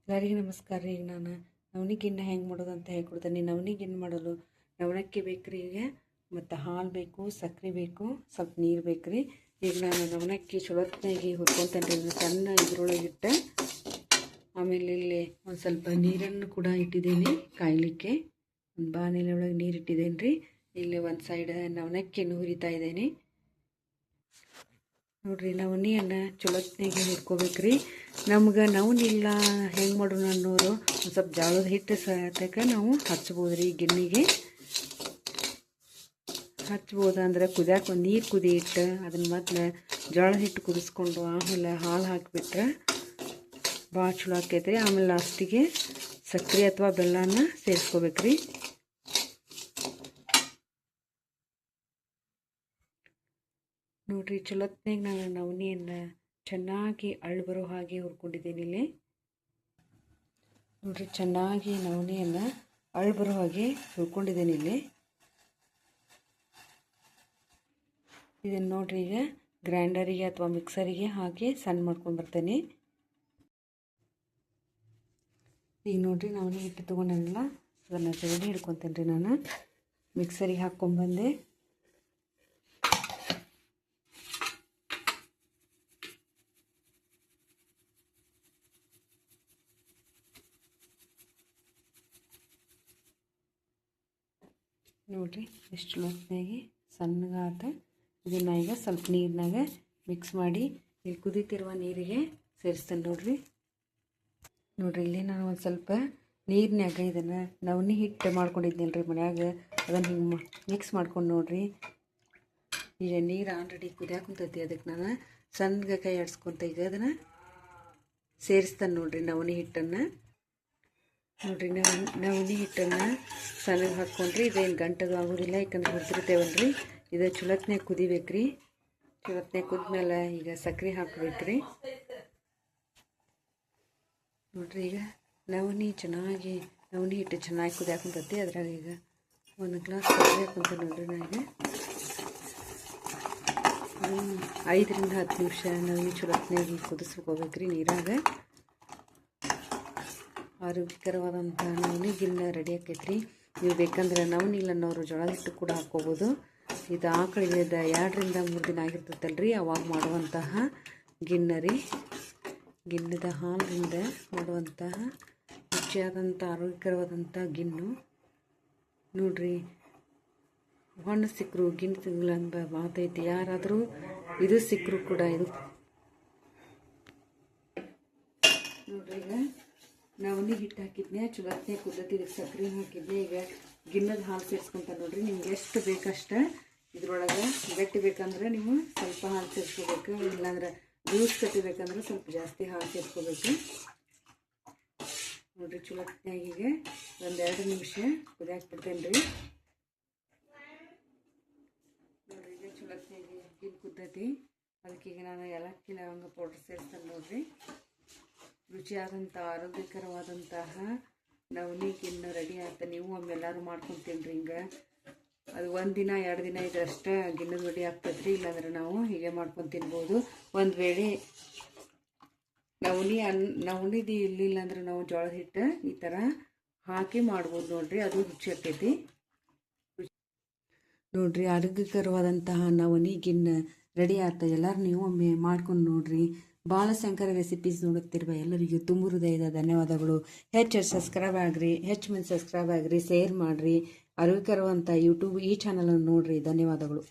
ಎಲ್ಲರಿಗೂ ನಮಸ್ಕಾರ ರೀ. ಈಗ ನಾನು ನವಣಿಗಿನ್ನ ಹೆಂಗೆ ಮಾಡೋದು ಅಂತ ಹೇಳ್ಕೊಡ್ತೀನಿ. ನವಣಿಗಿನ್ನ ಮಾಡಲು ನವಣಕ್ಕಿ ಬೇಕು ರೀ, ಈಗ ಮತ್ತು ಹಾಲು ಬೇಕು, ಸಕ್ಕರೆ ಬೇಕು, ಸ್ವಲ್ಪ ನೀರು ಬೇಕು ರೀ. ಈಗ ನಾನು ನವಣಕ್ಕಿ ಚೊಲೋತ್ನಾಗಿ ಹುರ್ಕೊತೇನೆ ರೀ. ಸಣ್ಣ ಇದ್ರೊಳಗೆ ಇಟ್ಟು ಆಮೇಲೆ ಇಲ್ಲಿ ಒಂದು ಸ್ವಲ್ಪ ನೀರನ್ನು ಕೂಡ ಇಟ್ಟಿದ್ದೀನಿ ಕಾಯಲಿಕ್ಕೆ. ಒಂದು ಬಾಣಲೆ ಒಳಗೆ ನೀರು ಇಟ್ಟಿದ್ದೇನೆ ರೀ. ಇಲ್ಲಿ ಒಂದು ಸೈಡ್ ನವಣಕ್ಕಿಯನ್ನು ಹುರಿತಾ ಇದ್ದೇನೆ ನೋಡಿರಿ. ನವಣಿಯನ್ನು ಚೊಲೋತ್ನಾಗಿ ಹುರ್ಕೋಬೇಕು ರೀ. ನಮ್ಗೆ ನವನಿಲ್ಲ ಹೆಂಗೆ ಮಾಡೋಣ ಅನ್ನೋರು ಒಂದು ಸ್ವಲ್ಪ ಜೋಳದ ಹಿಟ್ಟು ಸತಕ ನಾವು ಹಚ್ಬೋದು ರೀ. ಗಿಣ್ಣಿಗೆ ಹಚ್ಬೋದು. ಅಂದ್ರೆ ಕುದಿಯಾಕ ಒಂದು ನೀರು ಕುದಿ ಇಟ್ಟು ಅದನ್ನು ಮೊದಲು ಜೋಳದ ಹಿಟ್ಟು ಕುದಿಸ್ಕೊಂಡು ಆಮೇಲೆ ಹಾಲು ಹಾಕಿಬಿಟ್ರೆ ಭಾಳ ಚಲೋ ಆಕೈತೆ ರೀ. ಆಮೇಲೆ ಲಾಸ್ಟಿಗೆ ಸಕ್ಕರೆ ಅಥವಾ ಬೆಲ್ಲನ ಸೇರಿಸ್ಕೋಬೇಕು ರೀ. ನೋಡಿರಿ, ಚಲೋತ್ನಾಗ ನಾನು ನವಣಿಯನ್ನು ಚೆನ್ನಾಗಿ ಅಳ್ಳು ಬರೋ ಹಾಗೆ ಹುರ್ಕೊಂಡಿದ್ದೀನಿ ಇಲ್ಲಿ. ನೋಡಿರಿ, ಚೆನ್ನಾಗಿ ನವಣಿಯನ್ನು ಅಳ್ಳು ಬರೋ ಹಾಗೆ ಹುರ್ಕೊಂಡಿದ್ದೀನಿ ಇಲ್ಲಿ. ಇದನ್ನು ನೋಡಿರಿ, ಈಗ ಗ್ರೈಂಡರಿಗೆ ಅಥವಾ ಮಿಕ್ಸರಿಗೆ ಹಾಕಿ ಸಣ್ಣ ಮಾಡ್ಕೊಂಡು ಬರ್ತೇನೆ. ಈಗ ನೋಡಿರಿ, ನವಣಿ ಹಿಟ್ಟು ತೊಗೊಂಡಲ್ಲ ಅದನ್ನು ಜರಡಿ ಹಿಡ್ಕೊತೇನೆ ರೀ. ನಾನು ಮಿಕ್ಸರಿಗೆ ಹಾಕ್ಕೊಂಡ್ಬಂದೆ. ನೋಡಿರಿ, ಎಷ್ಟು ಲೋತ್ನಾಗಿ ಸಣ್ಣಗಾತ. ಇದನ್ನು ಈಗ ಸ್ವಲ್ಪ ನೀರಿನಾಗ ಮಿಕ್ಸ್ ಮಾಡಿ ಇಲ್ಲಿ ಕುದೀತಿರುವ ನೀರಿಗೆ ಸೇರಿಸ್ತೇನೆ ನೋಡಿರಿ. ಇಲ್ಲಿ ನಾನು ಒಂದು ಸ್ವಲ್ಪ ನೀರಿನಾಗ ಇದನ್ನು ನವಣಿ ಹಿಟ್ಟು ಮಾಡ್ಕೊಂಡಿದ್ನಲ್ಲ ರೀ ಮನ್ಯಾಗ, ಅದನ್ನು ಹಿಂಗೆ ಮಿಕ್ಸ್ ಮಾಡ್ಕೊಂಡು ನೋಡಿರಿ. ಈಗ ನೀರು ಆಲ್ರೆಡಿ ಕುದಿಯಾಕುಂತೈತಿ. ಅದಕ್ಕೆ ನಾನು ಸಣ್ಣಗೆ ಕೈ ಆಡಿಸ್ಕೊತ ಈಗ ಅದನ್ನು ಸೇರಿಸ್ತೇನೆ ನೋಡಿರಿ. ನವಣಿ ಹಿಟ್ಟನ್ನು ನೋಡಿರಿ, ನವಣಿ ಹಿಟ್ಟನ್ನು ಸಣ್ಣಗೆ ಹಾಕ್ಕೊಂಡ್ರಿ. ಇದೇನು ಗಂಟದು ಆಗೋದಿಲ್ಲ, ಯಾಕಂದ್ರೆ ಹುರಿದಿರ್ತೇವಲ್ಲ ರೀ. ಇದು ಚೊಲೋತ್ನಾಗ ಕುದಿಬೇಕು ರೀ. ಚೊಲೋತ್ನಾಗ ಕುದ್ಮೇಲೆ ಈಗ ಸಕ್ಕರೆ ಹಾಕ್ಬೇಕು ರೀ. ನೋಡಿರಿ, ಈಗ ನವಣಿ ಹಿಟ್ಟು ಚೆನ್ನಾಗಿ ಕುದಿಯಾಕುಂತೈತಿ. ಅದ್ರಾಗ ಈಗ ಒಂದು ಗ್ಲಾಸ್ ಸಕ್ಕರೆ ಹಾಕೊಂತ ನೋಡಿರಿ. ನಾನು ಈಗ 5 ರಿಂದ 10 ನಿಮಿಷ ನವಣಿ ಚೊಲೋತ್ನಾಗಿ ಕುದಿಸ್ಕೋಬೇಕು ರೀ ನೀರಾಗ. ಆರೋಗ್ಯಕರವಾದಂಥ ನವಣಿಗಿನ್ನ ರೆಡಿ ಆಕೈತ್ರಿ. ನೀವು ಬೇಕಂದ್ರೆ ನವಣಿ ಇಲ್ಲ ಅನ್ನೋರು ಜೋಳದ ಹಿಟ್ಟು ಕೂಡ ಹಾಕ್ಕೋಬೋದು. ಇದು ಆಕಳಿಗೆ 2 ರಿಂದ 3 ದಿನ ಆಗಿರ್ತೈತಲ್ರಿ, ಅವಾಗ ಮಾಡುವಂತಹ ಗಿನ್ನ ರೀ. ಗಿಣ್ಣದ ಹಾಲಿನಿಂದ ಮಾಡುವಂತಹ ರುಚಿಯಾದಂಥ ಆರೋಗ್ಯಕರವಾದಂಥ ಗಿಣ್ಣು ನೋಡಿರಿ. ಹಣ್ಣು ಸಿಕ್ಕರು ಗಿಣ್ಣು ಸಿಗಲ್ಲ ಎಂಬ ಮಾತೈತಿ. ಯಾರಾದರೂ ಇದು ಸಿಕ್ಕರು ಕೂಡ ಇದು ನೋಡ್ರಿ. ಈಗ ನವಣಿ ಹಿಟ್ಟು ಹಾಕಿದ್ನೆ, ಚೊಲೋತ್ನಾಗ ಕುದ್ದತಿಗೆ ಸಕ್ಕರೆ ಹಾಕಿದ್ನೆ. ಈಗ ಗಿಣ್ಣದ ಹಾಲು ಸೇರಿಸ್ಕೊಂತ ನೋಡಿರಿ. ನಿಮ್ಗೆ ಎಷ್ಟು ಬೇಕಷ್ಟು ಇದ್ರೊಳಗೆ ಗಟ್ಟಿ ಬೇಕಂದ್ರೆ ನೀವು ಸ್ವಲ್ಪ ಹಾಲು ಸೇರಿಸ್ಕೋಬೇಕು. ಇಲ್ಲಾಂದ್ರೆ ಜ್ಯೂಸ್ ಕಟ್ಟಿಬೇಕಂದ್ರೆ ಸ್ವಲ್ಪ ಜಾಸ್ತಿ ಹಾಲು ಸೇರಿಸ್ಕೋಬೇಕು ನೋಡಿರಿ. ಚೊಲೋತ್ನಾಗ ಈಗ ಒಂದು 2 ನಿಮಿಷ ಕುದಿಯಾಕ್ಬಿಡ್ತೇನೆ ರೀ. ನೋಡಿರಿ, ಈಗ ಚೊಲೋತ್ನಾಗ ಗಿಣ್ಣು ಕುದ್ದೈತಿ. ಅದಕ್ಕೀಗ ನಾನು ಏಲಕ್ಕಿ ಲವಂಗ ಪೌಡ್ರ್ ಸೇರಿಸ್ತೇನೆ ನೋಡಿರಿ. ರುಚಿಯಾದಂಥ ಆರೋಗ್ಯಕರವಾದಂತಹ ನವಣಿಗಿನ್ನ ರೆಡಿ ಆಯ್ತು. ನೀವು ಒಮ್ಮೆಲ್ಲರೂ ಮಾಡ್ಕೊತೀನಿ ರೀ. ಹಿಂಗೆ ಅದು 1 ದಿನ 2 ದಿನ ಇದರಷ್ಟೇ ಗಿಣ್ಣದ ರೆಡಿ ಆಗ್ತೈತೆ ರೀ. ಇಲ್ಲಾಂದ್ರೆ ನಾವು ಹೀಗೆ ಮಾಡ್ಕೊಂಡು ತಿನ್ಬೋದು. ಒಂದು ವೇಳೆ ನವಣಿದು ಇರಲಿಲ್ಲ ಅಂದ್ರೆ ನಾವು ಜೋಳದ ಹಿಟ್ಟು ಈ ಥರ ಹಾಕಿ ಮಾಡ್ಬೋದು ನೋಡಿರಿ. ಅದು ರುಚಿ ಆಗ್ತೈತಿ ನೋಡಿರಿ. ಆರೋಗ್ಯಕರವಾದಂತಹ ನವಣಿಗಿನ್ನ ರೆಡಿ ಆಗ್ತದೆ. ಎಲ್ಲರೂ ನೀವು ಒಮ್ಮೆ ಮಾಡ್ಕೊಂಡು ನೋಡಿರಿ. ಬಾಲಶಂಕರ ರೆಸಿಪೀಸ್ ನೋಡುತ್ತಿರುವ ಎಲ್ಲರಿಗೂ ತುಂಬ ಹೃದಯದ ಧನ್ಯವಾದಗಳು. ಹೆಚ್ಚು ಸಬ್ಸ್ಕ್ರೈಬ್ ಆಗಿರಿ, ಹೆಚ್ಚು ಮಂದಿ ಸಬ್ಸ್ಕ್ರೈಬ್ ಆಗಿರಿ, ಶೇರ್ ಮಾಡಿರಿ. ಆರೋಗ್ಯಕರವಂಥ ಯೂಟ್ಯೂಬ್ ಈ ಚಾನಲನ್ನು ನೋಡಿರಿ. ಧನ್ಯವಾದಗಳು.